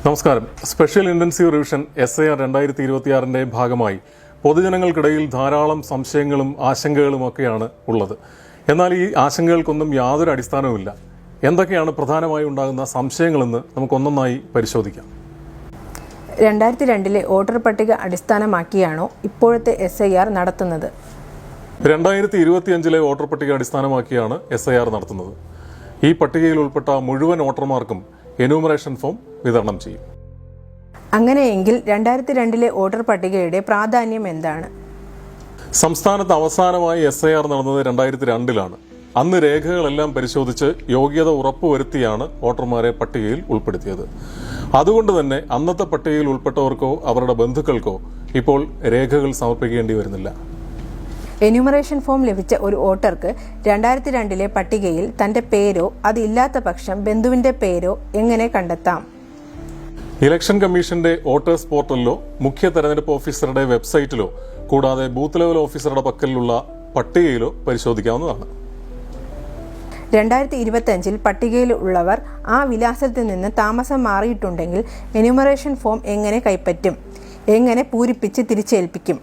നമസ്കാരം. Special intensive revision SIR 2026-ന്റെ ഭാഗമായി പൊതുജനങ്ങൾക്കിടയിൽ ധാരാളം സംശയങ്ങളും ആശങ്കകളുമൊക്കെയാണ് ഉള്ളത്. എന്നാൽ ഈ ആശങ്കകൾക്കൊന്നും യാതൊരു അടിസ്ഥാനവുമില്ല. എന്തൊക്കെയാണ് പ്രധാനമായി ഉണ്ടാകുന്ന സംശയങ്ങളെന്ന് നമുക്കൊന്നൊന്നായി പരിശോധിക്കാം. 2002 വോട്ടർ പട്ടിക അടിസ്ഥാനമാക്കിയാണോ ഇപ്പോഴത്തെ SIR നടത്തുന്നത്? 2025 വോട്ടർ പട്ടിക അടിസ്ഥാനമാക്കിയാണ് SIR നടത്തുന്നത്. ഈ പട്ടികയിൽ ഉൾപ്പെട്ട മുഴുവൻ വോട്ടർമാർക്കും എന്യൂമറേഷൻ ഫോം വിതരണം ചെയ്യും. അങ്ങനെയെങ്കിൽ 2002 വോട്ടർ പട്ടികയുടെ പ്രാധാന്യം എന്താണ്? സംസ്ഥാനത്ത് അവസാനമായി SIR നടന്നത് 2002-ലാണ്. അന്ന് രേഖകളെല്ലാം പരിശോധിച്ച് യോഗ്യത ഉറപ്പുവരുത്തിയാണ് വോട്ടർമാരെ പട്ടികയിൽ ഉൾപ്പെടുത്തിയത്. അതുകൊണ്ട് തന്നെ അന്നത്തെ പട്ടികയിൽ ഉൾപ്പെട്ടവർക്കോ അവരുടെ ബന്ധുക്കൾക്കോ ഇപ്പോൾ രേഖകൾ സമർപ്പിക്കേണ്ടി വരുന്നില്ല. എന്യൂമറേഷൻ ഫോം ലഭിച്ച ഒരു വോട്ടർക്ക് 2002 പട്ടികയിൽ തന്റെ പേരോ അതില്ലാത്ത പക്ഷം ബന്ധുവിന്റെ പേരോ എങ്ങനെ കണ്ടെത്താം? ഇലക്ഷൻ കമ്മീഷന്റെ വോട്ടേഴ്സ് പോർട്ടലിലോ മുഖ്യ തെരഞ്ഞെടുപ്പ് ഓഫീസറുടെ വെബ്സൈറ്റിലോ കൂടാതെ ബൂത്ത് ലെവൽ ഓഫീസറുടെ പക്കലിലുള്ള പട്ടികയിലോ പരിശോധിക്കാവുന്നതാണ്. 2025 പട്ടികയിൽ ഉള്ളവർ ആ വിലാസത്തിൽ നിന്ന് താമസം മാറിയിട്ടുണ്ടെങ്കിൽ എന്യൂമറേഷൻ ഫോം എങ്ങനെ കൈപ്പറ്റും? എങ്ങനെ പൂരിപ്പിച്ച് തിരിച്ചേൽപ്പിക്കും?